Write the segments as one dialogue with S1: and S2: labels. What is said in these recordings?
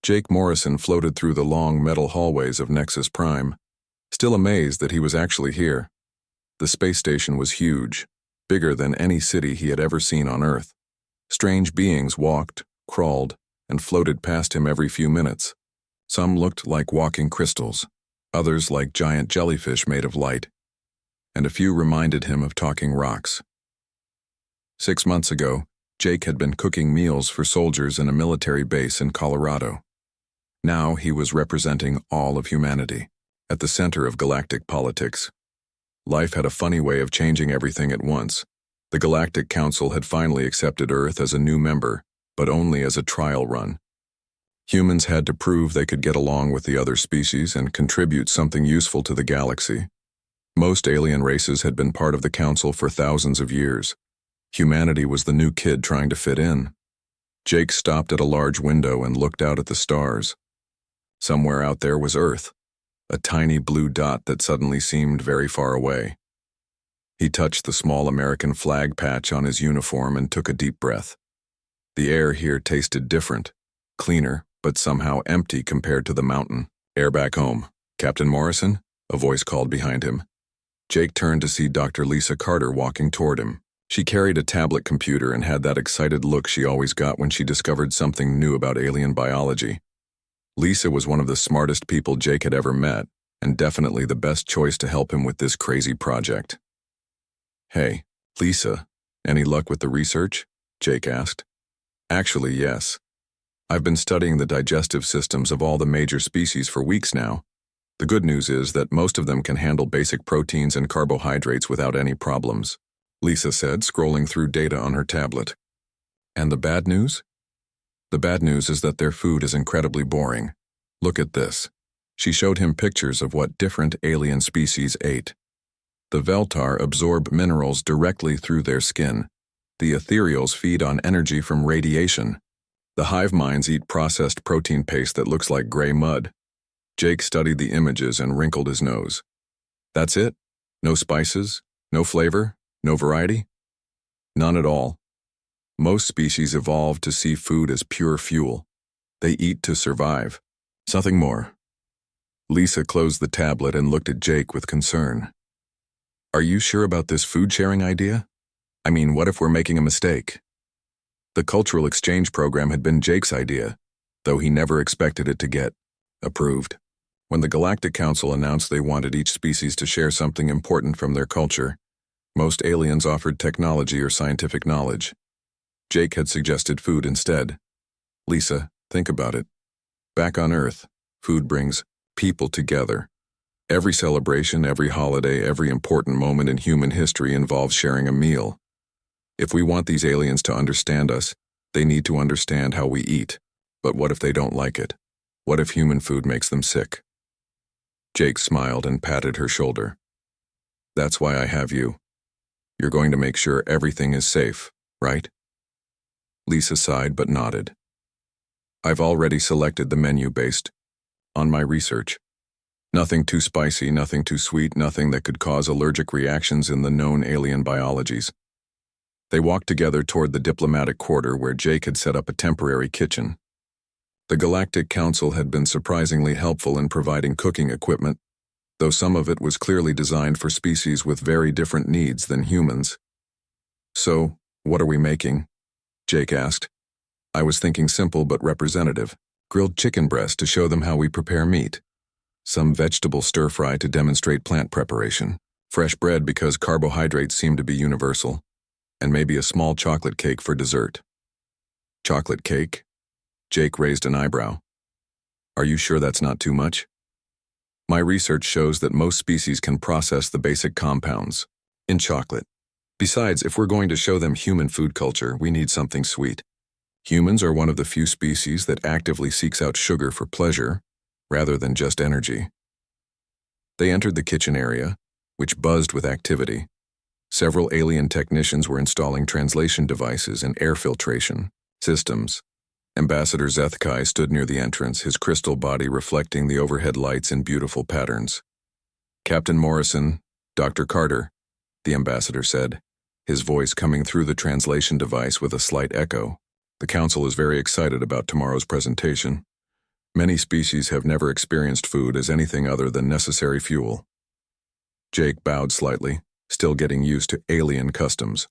S1: Jake Morrison floated through the long metal hallways of Nexus Prime, still amazed that he was actually here. The space station was huge, bigger than any city he had ever seen on Earth. Strange beings walked, crawled, and floated past him every few minutes. Some looked like walking crystals, others like giant jellyfish made of light, and a few reminded him of talking rocks. 6 months ago, Jake had been cooking meals for soldiers in a military base in Colorado. Now he was representing all of humanity, at the center of galactic politics. Life had a funny way of changing everything at once. The Galactic Council had finally accepted Earth as a new member, but only as a trial run. Humans had to prove they could get along with the other species and contribute something useful to the galaxy. Most alien races had been part of the Council for thousands of years. Humanity was the new kid trying to fit in. Jake stopped at a large window and looked out at the stars. Somewhere out there was Earth, a tiny blue dot that suddenly seemed very far away. He touched the small American flag patch on his uniform and took a deep breath. The air here tasted different, cleaner, but somehow empty compared to the mountain. "Air back home. Captain Morrison?" a voice called behind him. Jake turned to see Dr. Lisa Carter walking toward him. She carried a tablet computer and had that excited look she always got when she discovered something new about alien biology. Lisa was one of the smartest people Jake had ever met, and definitely the best choice to help him with this crazy project. "Hey, Lisa, any luck with the research?" Jake asked. "Actually, yes. I've been studying the digestive systems of all the major species for weeks now. The good news is that most of them can handle basic proteins and carbohydrates without any problems," Lisa said, scrolling through data on her tablet. "And the bad news?" "The bad news is that their food is incredibly boring. Look at this." She showed him pictures of what different alien species ate. The Veltar absorb minerals directly through their skin. The ethereals feed on energy from radiation. The hive minds eat processed protein paste that looks like gray mud. Jake studied the images and wrinkled his nose. "That's it? No spices? No flavor? No variety?" "None at all. Most species evolved to see food as pure fuel. They eat to survive. Something more." Lisa closed the tablet and looked at Jake with concern. "Are you sure about this food-sharing idea? I mean, what if we're making a mistake?" The cultural exchange program had been Jake's idea, though he never expected it to get approved. When the Galactic Council announced they wanted each species to share something important from their culture, most aliens offered technology or scientific knowledge. Jake had suggested food instead. "Lisa, think about it. Back on Earth, food brings people together. Every celebration, every holiday, every important moment in human history involves sharing a meal. If we want these aliens to understand us, they need to understand how we eat. But what if they don't like it? What if human food makes them sick?" Jake smiled and patted her shoulder. "That's why I have you. You're going to make sure everything is safe, right?" Lisa sighed but nodded. "I've already selected the menu based on my research. Nothing too spicy, nothing too sweet, nothing that could cause allergic reactions in the known alien biologies." They walked together toward the diplomatic quarter where Jake had set up a temporary kitchen. The Galactic Council had been surprisingly helpful in providing cooking equipment, though some of it was clearly designed for species with very different needs than humans. "So, what are we making?" Jake asked. "I was thinking simple but representative. Grilled chicken breast to show them how we prepare meat. Some vegetable stir-fry to demonstrate plant preparation. Fresh bread because carbohydrates seem to be universal. And maybe a small chocolate cake for dessert." "Chocolate cake?" Jake raised an eyebrow. "Are you sure that's not too much?" "My research shows that most species can process the basic compounds in chocolate. Besides, if we're going to show them human food culture, we need something sweet. Humans are one of the few species that actively seeks out sugar for pleasure, rather than just energy." They entered the kitchen area, which buzzed with activity. Several alien technicians were installing translation devices and air filtration systems. Ambassador Zethkai stood near the entrance, his crystal body reflecting the overhead lights in beautiful patterns. "Captain Morrison, Dr. Carter," the ambassador said, his voice coming through the translation device with a slight echo. "The council is very excited about tomorrow's presentation. Many species have never experienced food as anything other than necessary fuel. Jake bowed slightly, still getting used to alien customs.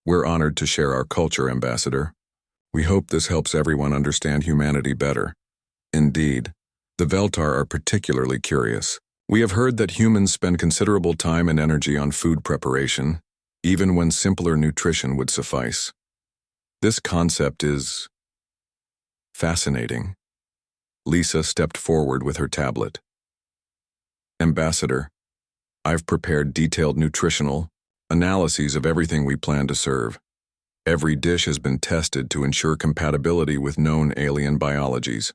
S1: We're honored to share our culture, Ambassador. We hope this helps everyone understand humanity better. Indeed, the Veltar are particularly curious. We have heard that humans spend considerable time and energy on food preparation, even when simpler nutrition would suffice. This concept is fascinating. Lisa stepped forward with her tablet. Ambassador, I've prepared detailed nutritional analyses of everything we plan to serve. Every dish has been tested to ensure compatibility with known alien biologies.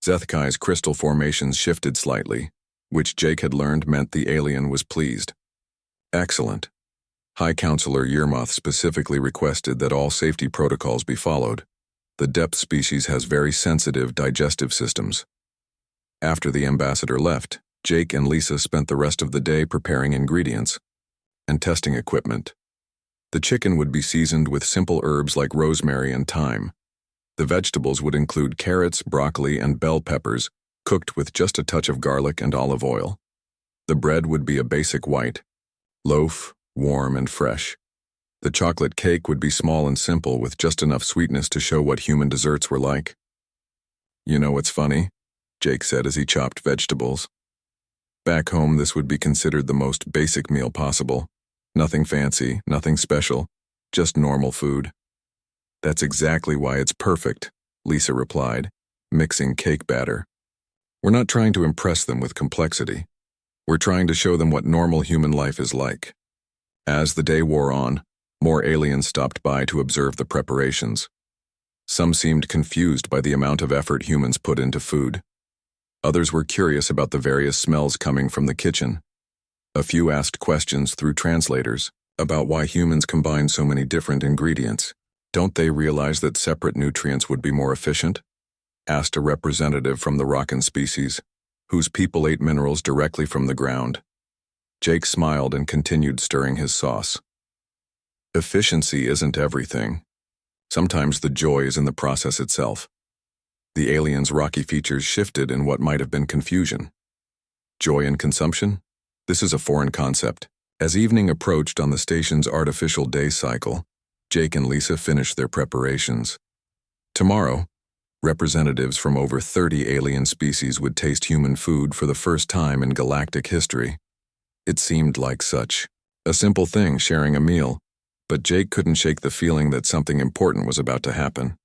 S1: Zethkai's crystal formations shifted slightly, which Jake had learned meant the alien was pleased. Excellent. High Counselor Yermoth specifically requested that all safety protocols be followed. The depth species has very sensitive digestive systems. After the ambassador left, Jake and Lisa spent the rest of the day preparing ingredients and testing equipment. The chicken would be seasoned with simple herbs like rosemary and thyme. The vegetables would include carrots, broccoli, and bell peppers, cooked with just a touch of garlic and olive oil. The bread would be a basic white loaf, warm and fresh. The chocolate cake would be small and simple with just enough sweetness to show what human desserts were like. You know what's funny? Jake said as he chopped vegetables. Back home, this would be considered the most basic meal possible. Nothing fancy, nothing special, just normal food. That's exactly why it's perfect, Lisa replied, mixing cake batter. We're not trying to impress them with complexity. We're trying to show them what normal human life is like. As the day wore on, more aliens stopped by to observe the preparations. Some seemed confused by the amount of effort humans put into food. Others were curious about the various smells coming from the kitchen. A few asked questions through translators about why humans combine so many different ingredients. Don't they realize that separate nutrients would be more efficient? Asked a representative from the Rockin species, whose people ate minerals directly from the ground. Jake smiled and continued stirring his sauce. Efficiency isn't everything. Sometimes the joy is in the process itself. The aliens' rocky features shifted in what might have been confusion. Joy in consumption? This is a foreign concept. As evening approached on the station's artificial day cycle, Jake and Lisa finished their preparations. Tomorrow, representatives from over 30 alien species would taste human food for the first time in galactic history. It seemed like such a simple thing, sharing a meal, but Jake couldn't shake the feeling that something important was about to happen.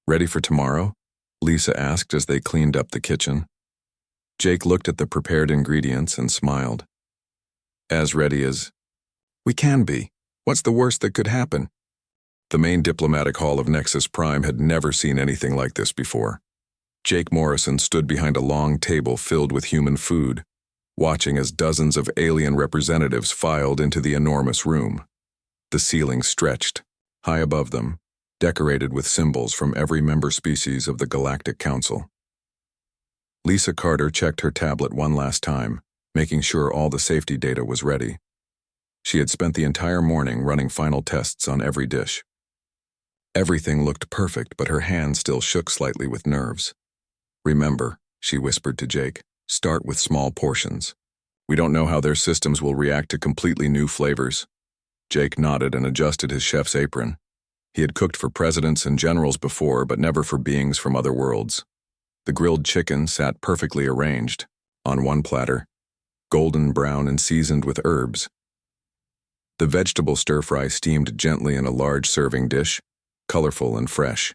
S1: Ready for tomorrow? Lisa asked as they cleaned up the kitchen. Jake looked at the prepared ingredients and smiled. As ready as we can be. What's the worst that could happen? The main diplomatic hall of Nexus Prime had never seen anything like this before. Jake Morrison stood behind a long table filled with human food, watching as dozens of alien representatives filed into the enormous room. The ceiling stretched, high above them, decorated with symbols from every member species of the Galactic Council. Lisa Carter checked her tablet one last time, making sure all the safety data was ready. She had spent the entire morning running final tests on every dish. Everything looked perfect, but her hand still shook slightly with nerves. Remember, she whispered to Jake, start with small portions. We don't know how their systems will react to completely new flavors. Jake nodded and adjusted his chef's apron. He had cooked for presidents and generals before, but never for beings from other worlds. The grilled chicken sat perfectly arranged, on one platter, golden brown and seasoned with herbs. The vegetable stir-fry steamed gently in a large serving dish, colorful and fresh.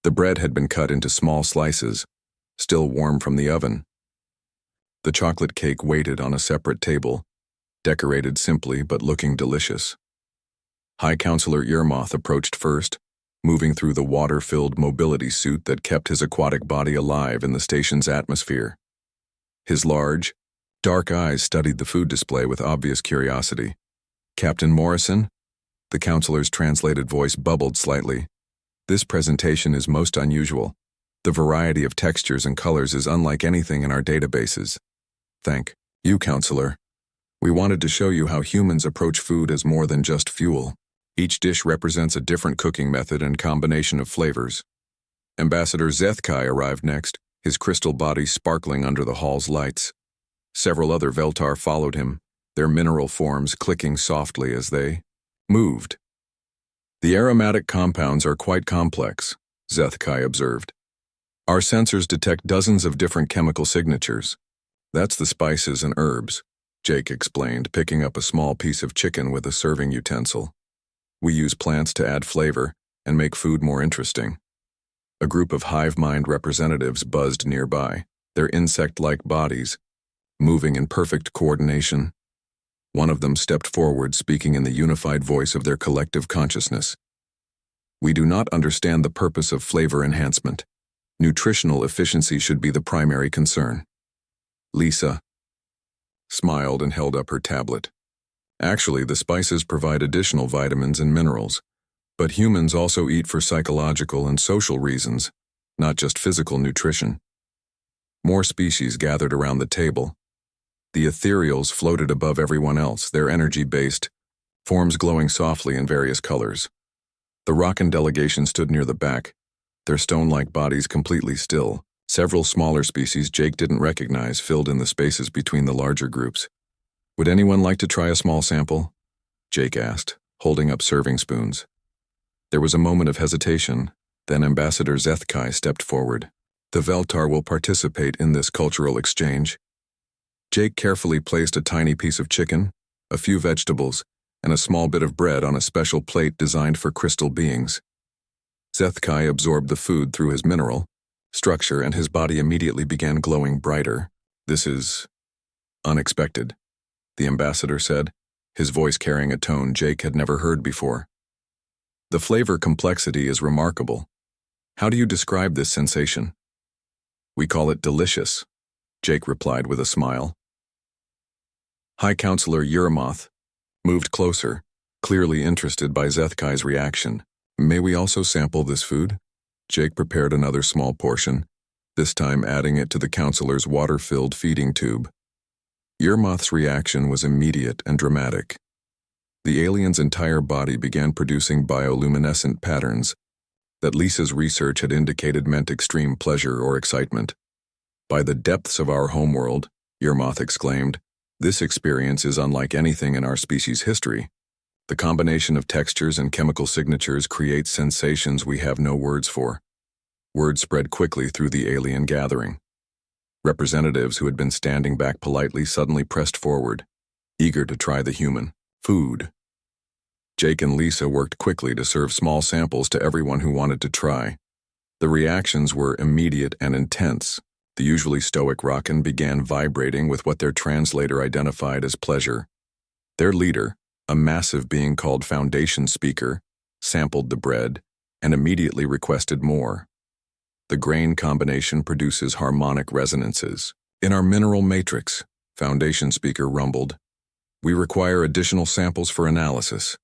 S1: The bread had been cut into small slices, still warm from the oven. The chocolate cake waited on a separate table, decorated simply but looking delicious. High Counselor Yermoth approached first, moving through the water-filled mobility suit that kept his aquatic body alive in the station's atmosphere. His large, dark eyes studied the food display with obvious curiosity. Captain Morrison? The counselor's translated voice bubbled slightly. This presentation is most unusual. The variety of textures and colors is unlike anything in our databases. Thank you, Counselor. We wanted to show you how humans approach food as more than just fuel. Each dish represents a different cooking method and combination of flavors. Ambassador Zethkai arrived next, his crystal body sparkling under the hall's lights. Several other Veltar followed him, their mineral forms clicking softly as they moved. The aromatic compounds are quite complex, Zethkai observed. Our sensors detect dozens of different chemical signatures. That's the spices and herbs, Jake explained, picking up a small piece of chicken with a serving utensil. We use plants to add flavor and make food more interesting. A group of hive mind representatives buzzed nearby, their insect-like bodies moving in perfect coordination. One of them stepped forward, speaking in the unified voice of their collective consciousness. We do not understand the purpose of flavor enhancement. Nutritional efficiency should be the primary concern. Lisa smiled and held up her tablet. Actually, the spices provide additional vitamins and minerals, but humans also eat for psychological and social reasons, not just physical nutrition. More species gathered around the table. The ethereals floated above everyone else, their energy-based forms glowing softly in various colors. The Rockan delegation stood near the back, their stone-like bodies completely still. Several smaller species Jake didn't recognize filled in the spaces between the larger groups. Would anyone like to try a small sample? Jake asked, holding up serving spoons. There was a moment of hesitation, then Ambassador Zethkai stepped forward. The Veltar will participate in this cultural exchange. Jake carefully placed a tiny piece of chicken, a few vegetables, and a small bit of bread on a special plate designed for crystal beings. Zethkai absorbed the food through his mineral structure and his body immediately began glowing brighter. This is unexpected, the ambassador said, his voice carrying a tone Jake had never heard before. The flavor complexity is remarkable. How do you describe this sensation? We call it delicious, Jake replied with a smile. High Counselor Yuramoth moved closer, clearly interested by Zethkai's reaction. May we also sample this food? Jake prepared another small portion, this time adding it to the counselor's water-filled feeding tube. Yuramoth's reaction was immediate and dramatic. The alien's entire body began producing bioluminescent patterns that Lisa's research had indicated meant extreme pleasure or excitement. By the depths of our homeworld, Yuramoth exclaimed, this experience is unlike anything in our species' history. The combination of textures and chemical signatures creates sensations we have no words for. Word spread quickly through the alien gathering. Representatives who had been standing back politely suddenly pressed forward, eager to try the human food. Jake and Lisa worked quickly to serve small samples to everyone who wanted to try. The reactions were immediate and intense. The usually stoic Rockan began vibrating with what their translator identified as pleasure. Their leader, a massive being called Foundation Speaker, sampled the bread and immediately requested more. The grain combination produces harmonic resonances. In our mineral matrix, Foundation Speaker rumbled, we require additional samples for analysis.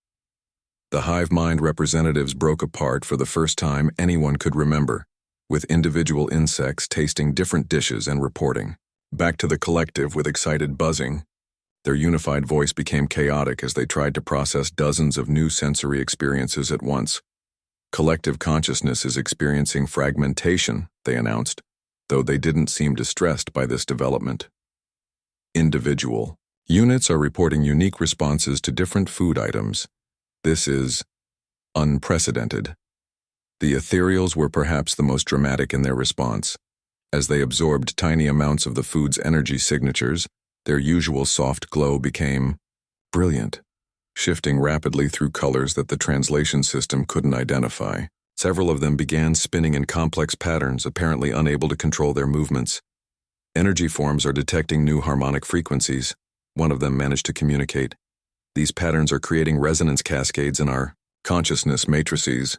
S1: The hive mind representatives broke apart for the first time anyone could remember, with individual insects tasting different dishes and reporting. Back to the collective with excited buzzing. Their unified voice became chaotic as they tried to process dozens of new sensory experiences at once. Collective consciousness is experiencing fragmentation, they announced, though they didn't seem distressed by this development. Individual units are reporting unique responses to different food items. This is unprecedented. The ethereals were perhaps the most dramatic in their response. As they absorbed tiny amounts of the food's energy signatures, their usual soft glow became brilliant, shifting rapidly through colors that the translation system couldn't identify. Several of them began spinning in complex patterns, apparently unable to control their movements. Energy forms are detecting new harmonic frequencies. One of them managed to communicate. These patterns are creating resonance cascades in our consciousness matrices.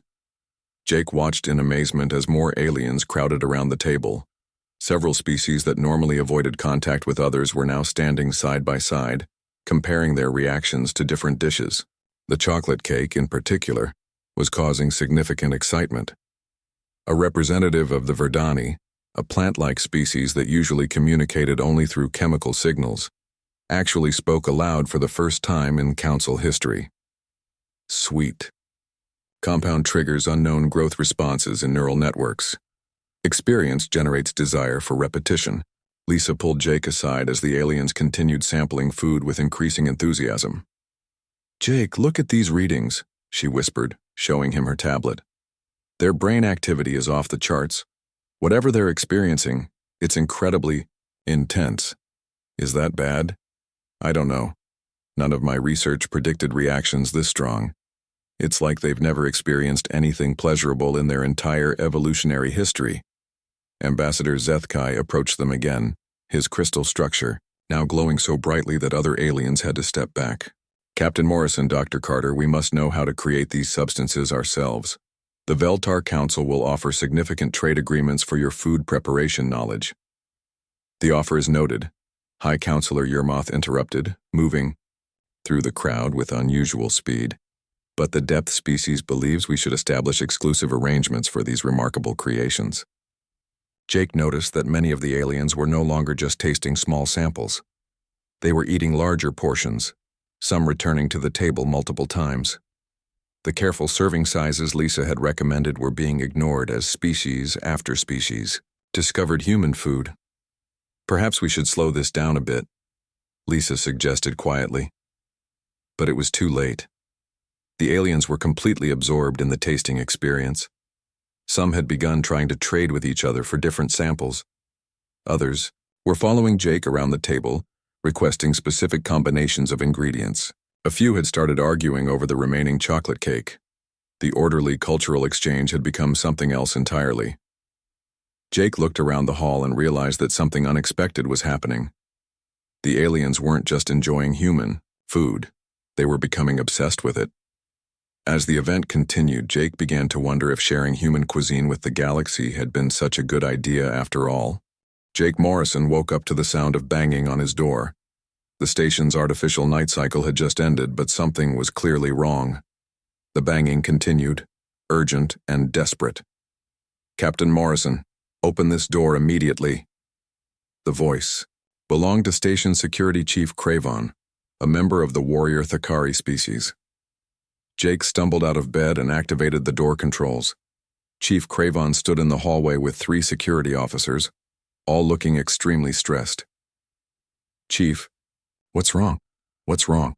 S1: Jake watched in amazement as more aliens crowded around the table. Several species that normally avoided contact with others were now standing side by side, comparing their reactions to different dishes. The chocolate cake, in particular, was causing significant excitement. A representative of the Verdani, a plant-like species that usually communicated only through chemical signals, actually spoke aloud for the first time in council history. Sweet. Compound triggers unknown growth responses in neural networks. Experience generates desire for repetition. Lisa pulled Jake aside as the aliens continued sampling food with increasing enthusiasm. "Jake, look at these readings," she whispered, showing him her tablet. "Their brain activity is off the charts. Whatever they're experiencing, it's incredibly intense. Is that bad? I don't know. None of my research predicted reactions this strong. It's like they've never experienced anything pleasurable in their entire evolutionary history." Ambassador Zethkai approached them again, his crystal structure now glowing so brightly that other aliens had to step back. "Captain Morrison, Dr. Carter, we must know how to create these substances ourselves. The Veltar Council will offer significant trade agreements for your food preparation knowledge." "The offer is noted," High Counselor Yermoth interrupted, moving through the crowd with unusual speed. "But the Depth species believes we should establish exclusive arrangements for these remarkable creations." Jake noticed that many of the aliens were no longer just tasting small samples. They were eating larger portions, some returning to the table multiple times. The careful serving sizes Lisa had recommended were being ignored as species after species discovered human food. "Perhaps we should slow this down a bit," Lisa suggested quietly. But it was too late. The aliens were completely absorbed in the tasting experience. Some had begun trying to trade with each other for different samples. Others were following Jake around the table, requesting specific combinations of ingredients. A few had started arguing over the remaining chocolate cake. The orderly cultural exchange had become something else entirely. Jake looked around the hall and realized that something unexpected was happening. The aliens weren't just enjoying human food, they were becoming obsessed with it. As the event continued, Jake began to wonder if sharing human cuisine with the galaxy had been such a good idea after all. Jake Morrison woke up to the sound of banging on his door. The station's artificial night cycle had just ended, but something was clearly wrong. The banging continued, urgent and desperate. "Captain Morrison, open this door immediately." The voice belonged to Station Security Chief Cravon, a member of the warrior Thakari species. Jake stumbled out of bed and activated the door controls. Chief Cravon stood in the hallway with 3 security officers, all looking extremely stressed. "Chief, what's wrong? What's wrong?"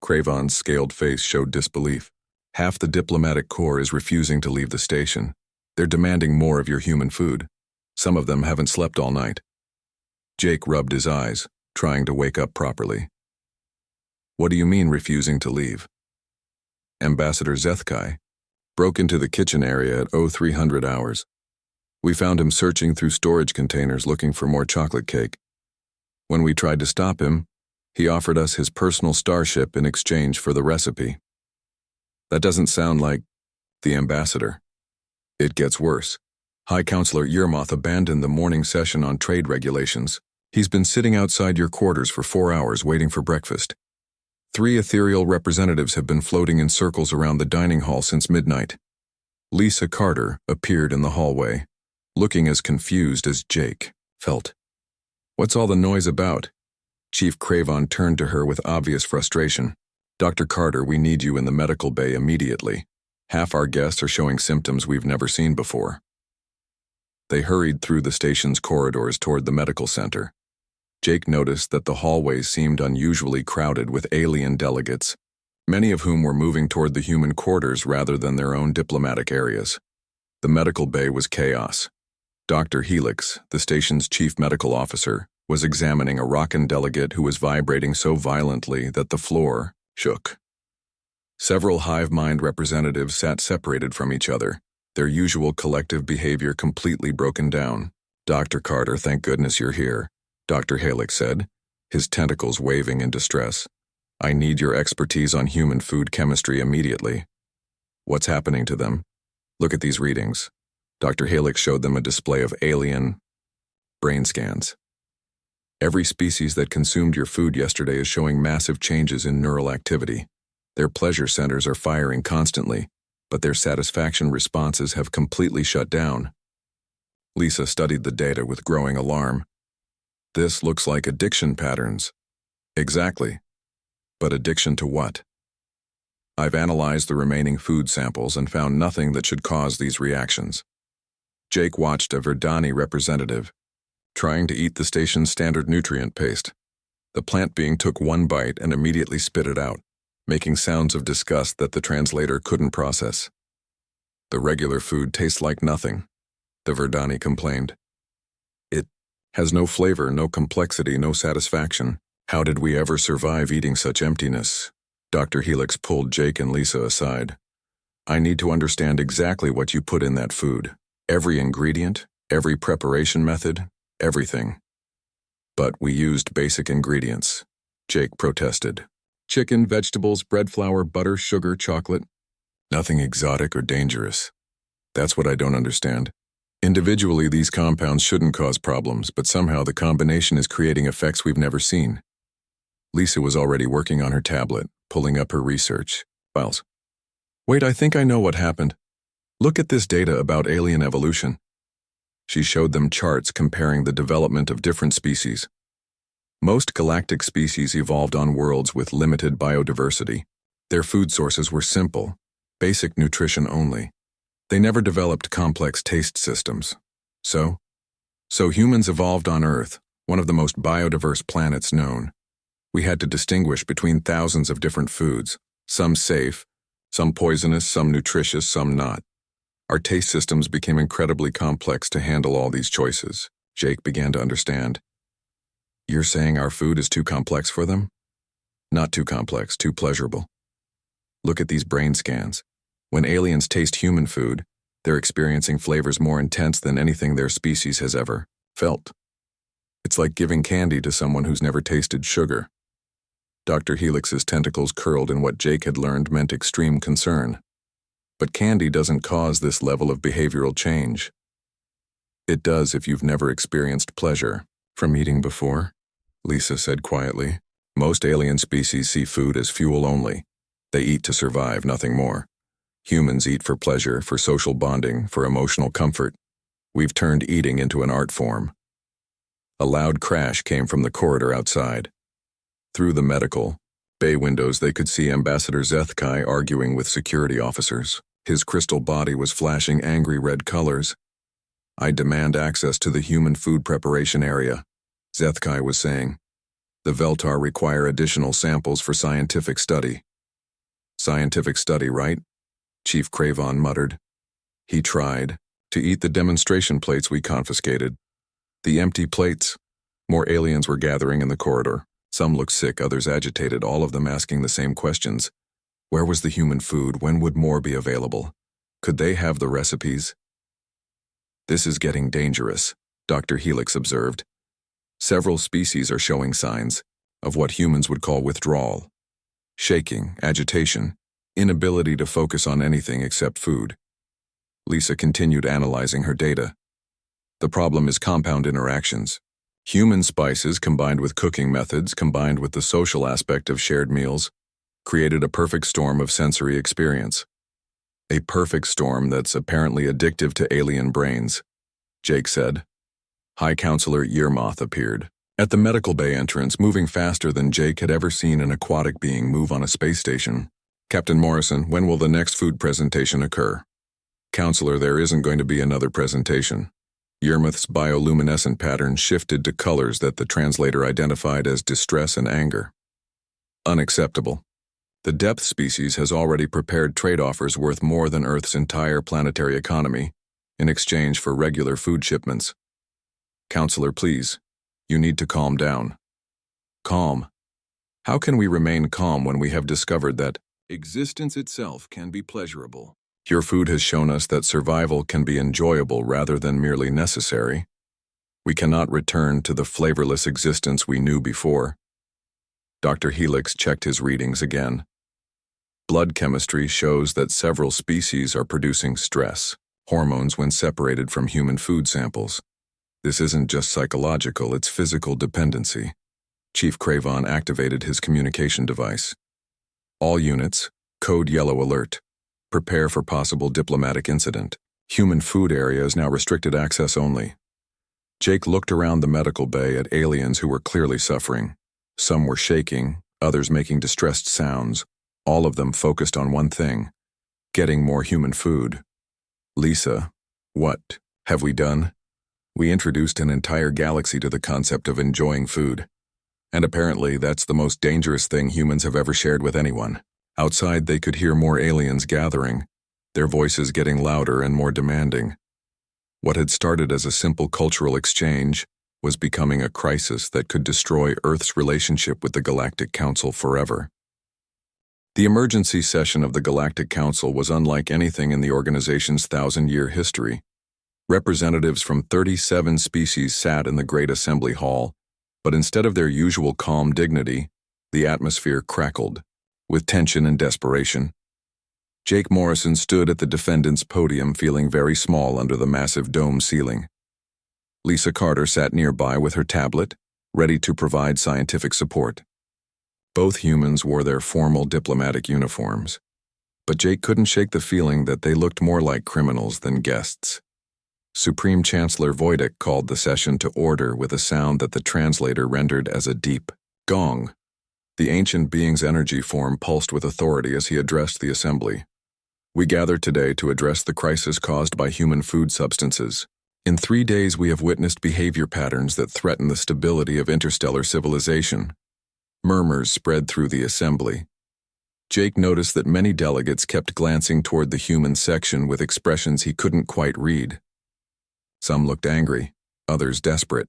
S1: Cravon's scaled face showed disbelief. "Half the diplomatic corps is refusing to leave the station. They're demanding more of your human food. Some of them haven't slept all night." Jake rubbed his eyes, trying to wake up properly. "What do you mean refusing to leave?" Ambassador Zethkai broke into the kitchen area at 0300 hours. We found him searching through storage containers looking for more chocolate cake. When we tried to stop him, he offered us his personal starship in exchange for the recipe. That doesn't sound like the ambassador. It gets worse. High Counselor Yermoth abandoned the morning session on trade regulations. He's been sitting outside your quarters for 4 hours waiting for breakfast. 3 ethereal representatives have been floating in circles around the dining hall since midnight. Lisa Carter appeared in the hallway, looking as confused as Jake felt. "What's all the noise about?" Chief Cravon turned to her with obvious frustration. "Dr. Carter, we need you in the medical bay immediately. Half our guests are showing symptoms we've never seen before." They hurried through the station's corridors toward the medical center. Jake noticed that the hallways seemed unusually crowded with alien delegates, many of whom were moving toward the human quarters rather than their own diplomatic areas. The medical bay was chaos. Dr. Helix, the station's chief medical officer, was examining a Roccan delegate who was vibrating so violently that the floor shook. Several hive mind representatives sat separated from each other, their usual collective behavior completely broken down. "Dr. Carter, thank goodness you're here," Dr. Helix said, his tentacles waving in distress. "I need your expertise on human food chemistry immediately." "What's happening to them?" "Look at these readings." Dr. Helix showed them a display of alien brain scans. "Every species that consumed your food yesterday is showing massive changes in neural activity. Their pleasure centers are firing constantly, but their satisfaction responses have completely shut down." Lisa studied the data with growing alarm. "This looks like addiction patterns." "Exactly. But addiction to what?" I've analyzed the remaining food samples and found nothing that should cause these reactions. Jake watched a Verdani representative trying to eat the station's standard nutrient paste. The plant being took one bite and immediately spit it out, making sounds of disgust that the translator couldn't process. The regular food tastes like nothing, the Verdani complained. It has no flavor, no complexity, no satisfaction. How did we ever survive eating such emptiness? Dr. Helix pulled Jake and Lisa aside. I need to understand exactly what you put in that food. Every ingredient, every preparation method, everything. But we used basic ingredients, Jake protested. Chicken, vegetables, bread flour, butter, sugar, chocolate. Nothing exotic or dangerous. That's what I don't understand. Individually, these compounds shouldn't cause problems, but somehow the combination is creating effects we've never seen. Lisa was already working on her tablet, pulling up her research files. Wait, I think I know what happened. Look at this data about alien evolution. She showed them charts comparing the development of different species. Most galactic species evolved on worlds with limited biodiversity. Their food sources were simple, basic nutrition only. They never developed complex taste systems. So humans evolved on Earth, one of the most biodiverse planets known. We had to distinguish between thousands of different foods, some safe, some poisonous, some nutritious, some not. Our taste systems became incredibly complex to handle all these choices. Jake began to understand. You're saying our food is too complex for them? Not too complex, too pleasurable. Look at these brain scans. When aliens taste human food, they're experiencing flavors more intense than anything their species has ever felt. It's like giving candy to someone who's never tasted sugar. Dr. Helix's tentacles curled in what Jake had learned meant extreme concern. But candy doesn't cause this level of behavioral change. It does if you've never experienced pleasure from eating before, Lisa said quietly. Most alien species see food as fuel only. They eat to survive, nothing more. Humans eat for pleasure, for social bonding, for emotional comfort. We've turned eating into an art form. A loud crash came from the corridor outside. Through the medical bay windows, they could see Ambassador Zethkai arguing with security officers. His crystal body was flashing angry red colors. I demand access to the human food preparation area, Zethkai was saying. The Veltar require additional samples for scientific study. Scientific study, right? Chief Cravon muttered. He tried to eat the demonstration plates we confiscated. The empty plates. More aliens were gathering in the corridor. Some looked sick, others agitated, all of them asking the same questions. Where was the human food? When would more be available? Could they have the recipes? This is getting dangerous, Dr. Helix observed. Several species are showing signs of what humans would call withdrawal. Shaking, agitation, inability to focus on anything except food. Lisa continued analyzing her data. The problem is compound interactions. Human spices combined with cooking methods, combined with the social aspect of shared meals, created a perfect storm of sensory experience. A perfect storm that's apparently addictive to alien brains, Jake said. High Counselor Yermoth appeared at the medical bay entrance, moving faster than Jake had ever seen an aquatic being move on a space station. Captain Morrison, when will the next food presentation occur? Counselor, there isn't going to be another presentation. Yermoth's bioluminescent pattern shifted to colors that the translator identified as distress and anger. Unacceptable. The depth species has already prepared trade offers worth more than Earth's entire planetary economy in exchange for regular food shipments. Counselor, please, you need to calm down. Calm? How can we remain calm when we have discovered that existence itself can be pleasurable? Your food has shown us that survival can be enjoyable rather than merely necessary. We cannot return to the flavorless existence we knew before. Dr. Helix checked his readings again. Blood chemistry shows that several species are producing stress hormones when separated from human food samples. This isn't just psychological, it's physical dependency. Chief Cravon activated his communication device. All units, code yellow alert. Prepare for possible diplomatic incident. Human food area is now restricted access only. Jake looked around the medical bay at aliens who were clearly suffering. Some were shaking, others making distressed sounds. all of them focused on one thing: getting more human food. Lisa, what have we done? We introduced an entire galaxy to the concept of enjoying food. And apparently that's the most dangerous thing humans have ever shared with anyone. Outside they could hear more aliens gathering, their voices getting louder and more demanding. What had started as a simple cultural exchange was becoming a crisis that could destroy Earth's relationship with the Galactic Council forever. The emergency session of the Galactic Council was unlike anything in the organization's 1,000-year history. Representatives from 37 species sat in the Great Assembly Hall, but instead of their usual calm dignity, the atmosphere crackled, with tension and desperation. Jake Morrison stood at the defendant's podium feeling very small under the massive dome ceiling. Lisa Carter sat nearby with her tablet, ready to provide scientific support. Both humans wore their formal diplomatic uniforms, but Jake couldn't shake the feeling that they looked more like criminals than guests. Supreme Chancellor Voitek called the session to order with a sound that the translator rendered as a deep gong. The ancient being's energy form pulsed with authority as he addressed the assembly. We gather today to address the crisis caused by human food substances. In 3 days we have witnessed behavior patterns that threaten the stability of interstellar civilization. Murmurs spread through the assembly. Jake noticed that many delegates kept glancing toward the human section with expressions he couldn't quite read. Some looked angry, others desperate,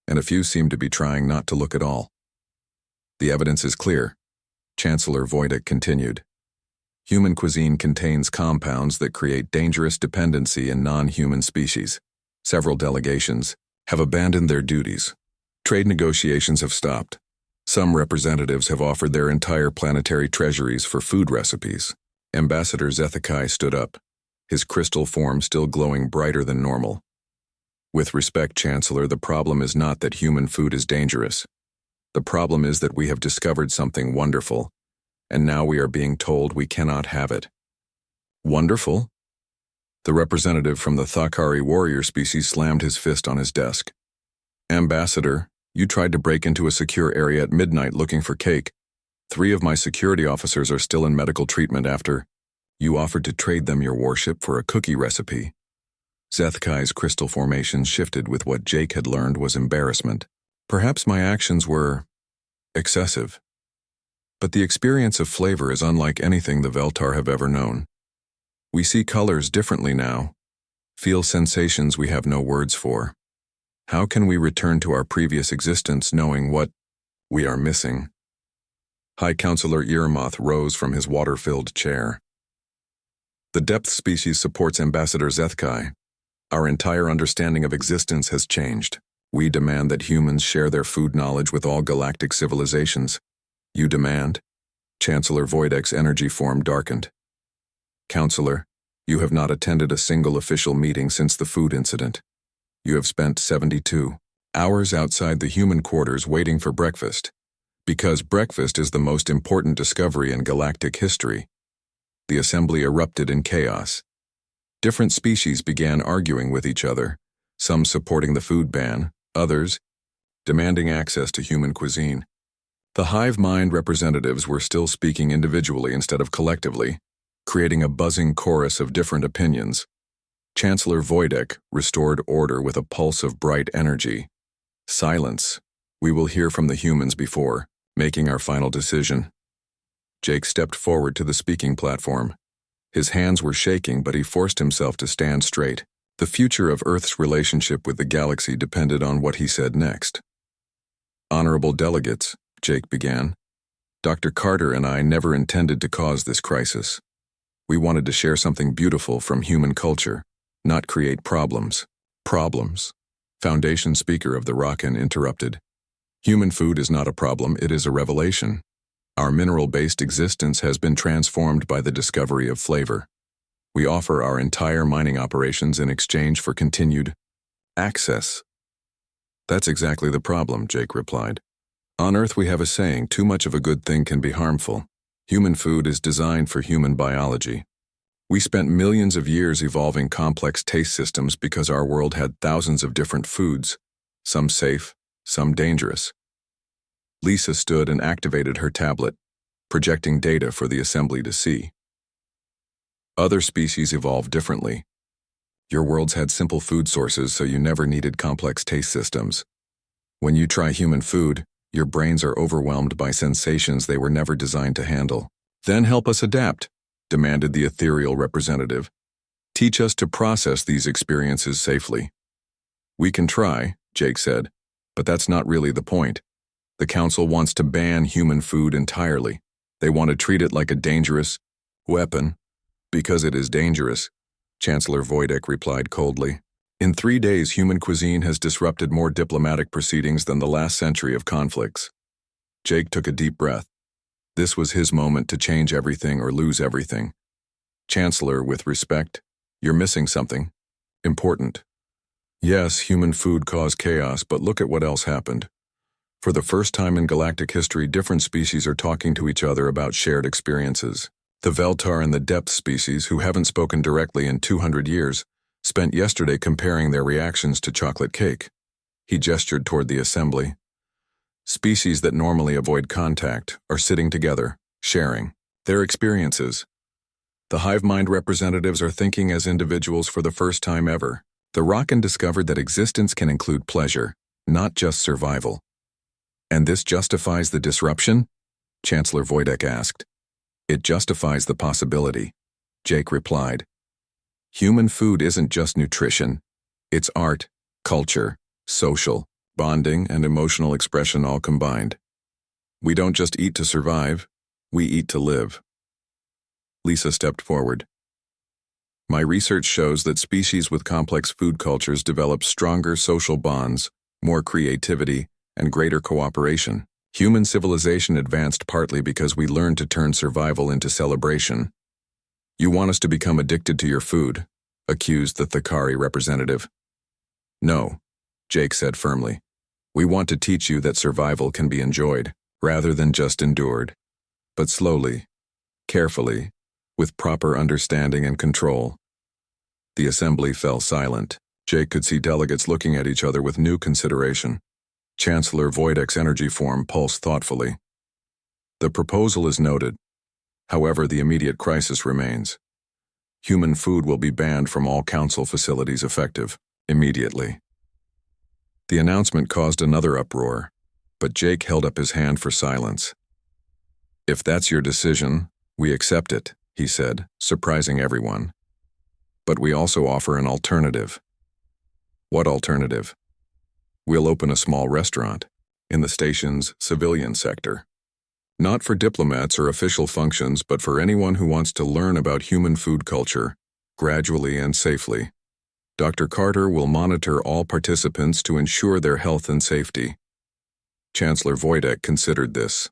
S1: and a few seemed to be trying not to look at all. The evidence is clear, Chancellor Voitek continued. Human cuisine contains compounds that create dangerous dependency in non-human species. Several delegations have abandoned their duties. Trade negotiations have stopped. Some representatives have offered their entire planetary treasuries for food recipes. Ambassador Zethikai stood up, his crystal form still glowing brighter than normal. With respect, Chancellor, the problem is not that human food is dangerous. The problem is that we have discovered something wonderful, and now we are being told we cannot have it. Wonderful? The representative from the Thakari warrior species slammed his fist on his desk. Ambassador, you tried to break into a secure area at midnight looking for cake. 3 of my security officers are still in medical treatment after you offered to trade them your warship for a cookie recipe. Zethkai's crystal formation shifted with what Jake had learned was embarrassment. Perhaps my actions were excessive. But the experience of flavor is unlike anything the Veltar have ever known. We see colors differently now, feel sensations we have no words for. How can we return to our previous existence knowing what we are missing? High Counselor Irmoth rose from his water-filled chair. The depth species supports Ambassador Zethkai. Our entire understanding of existence has changed. We demand that humans share their food knowledge with all galactic civilizations. You demand? Chancellor Voidek's energy form darkened. Counselor, you have not attended a single official meeting since the food incident. You have spent 72 hours outside the human quarters waiting for breakfast, because breakfast is the most important discovery in galactic history. The assembly erupted in chaos. Different species began arguing with each other, some supporting the food ban, others demanding access to human cuisine. The hive mind representatives were still speaking individually instead of collectively, creating a buzzing chorus of different opinions. Chancellor Voidek restored order with a pulse of bright energy. Silence. We will hear from the humans before making our final decision. Jake stepped forward to the speaking platform. His hands were shaking, but he forced himself to stand straight. The future of Earth's relationship with the galaxy depended on what he said next. Honorable delegates, Jake began. Dr. Carter and I never intended to cause this crisis. We wanted to share something beautiful from human culture, not create problems. Problems. Foundation speaker of the Rakan interrupted. Human food is not a problem, it is a revelation. Our mineral-based existence has been transformed by the discovery of flavor. We offer our entire mining operations in exchange for continued access. That's exactly the problem, Jake replied. On Earth we have a saying, too much of a good thing can be harmful. Human food is designed for human biology. We spent millions of years evolving complex taste systems because our world had thousands of different foods, some safe, some dangerous. Lisa stood and activated her tablet. projecting data for the assembly to see. Other species evolved differently. Your worlds had simple food sources, so you never needed complex taste systems. When you try human food, your brains are overwhelmed by sensations they were never designed to handle. Then help us adapt, demanded the ethereal representative. Teach us to process these experiences safely. We can try, Jake said, but that's not really the point. The council wants to ban human food entirely. They want to treat it like a dangerous weapon. Because it is dangerous, Chancellor Voidek replied coldly. In 3 days, human cuisine has disrupted more diplomatic proceedings than the last century of conflicts. Jake took a deep breath. This was his moment to change everything or lose everything. Chancellor, with respect, you're missing something important. Yes, human food caused chaos, but look at what else happened. For the first time in galactic history, different species are talking to each other about shared experiences. The Veltar and the Depth species, who haven't spoken directly in 200 years, spent yesterday comparing their reactions to chocolate cake. He gestured toward the assembly. Species that normally avoid contact are sitting together, sharing their experiences. The hive mind representatives are thinking as individuals for the first time ever. The Rockin discovered that existence can include pleasure, not just survival. And this justifies the disruption? Chancellor Voidek asked. It justifies the possibility, Jake replied. Human food isn't just nutrition. It's art, culture, social, bonding, and emotional expression all combined. We don't just eat to survive, we eat to live. Lisa stepped forward. My research shows that species with complex food cultures develop stronger social bonds, more creativity, and greater cooperation. Human civilization advanced partly because we learned to turn survival into celebration. You want us to become addicted to your food, accused the Thakari representative. No, Jake said firmly. We want to teach you that survival can be enjoyed, rather than just endured. But slowly, carefully, with proper understanding and control. The assembly fell silent. Jake could see delegates looking at each other with new consideration. Chancellor Voidek's energy form pulsed thoughtfully. The proposal is noted. However, the immediate crisis remains. Human food will be banned from all council facilities effective immediately. The announcement caused another uproar, but Jake held up his hand for silence. If that's your decision, we accept it, he said, surprising everyone. But we also offer an alternative. What alternative? We'll open a small restaurant in the station's civilian sector. Not for diplomats or official functions, but for anyone who wants to learn about human food culture, gradually and safely. Dr. Carter will monitor all participants to ensure their health and safety. Chancellor Voidek considered this.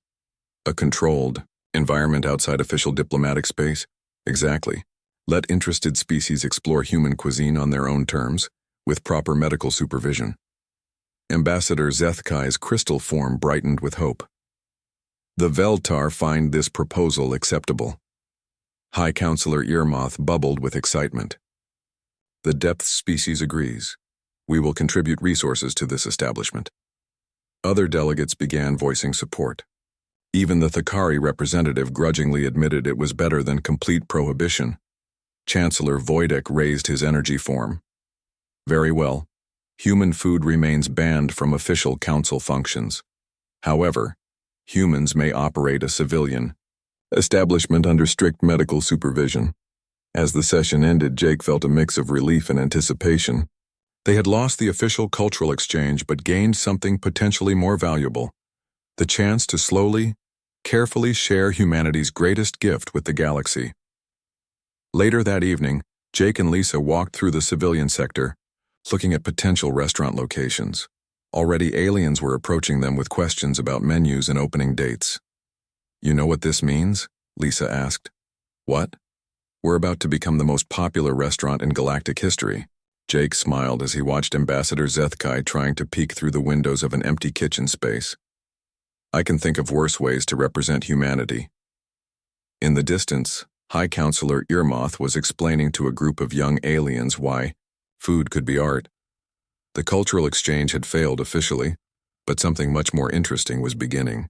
S1: A controlled environment outside official diplomatic space? Exactly. Let interested species explore human cuisine on their own terms, with proper medical supervision. Ambassador Zethkai's crystal form brightened with hope. The Veltar find this proposal acceptable. High Counselor Earmoth bubbled with excitement. The Depth species agrees. We will contribute resources to this establishment. Other delegates began voicing support. Even the Thakari representative grudgingly admitted it was better than complete prohibition. Chancellor Voidek raised his energy form. Very well. Human food remains banned from official council functions. However, humans may operate a civilian establishment under strict medical supervision. As the session ended, Jake felt a mix of relief and anticipation. They had lost the official cultural exchange but gained something potentially more valuable, the chance to slowly, carefully share humanity's greatest gift with the galaxy. Later that evening, Jake and Lisa walked through the civilian sector, looking at potential restaurant locations. Already aliens were approaching them with questions about menus and opening dates. You know what this means? Lisa asked. What? We're about to become the most popular restaurant in galactic history. Jake smiled as he watched Ambassador Zethkai trying to peek through the windows of an empty kitchen space. I can think of worse ways to represent humanity. In the distance, High Counselor Earmoth was explaining to a group of young aliens why food could be art. The cultural exchange had failed officially, but something much more interesting was beginning.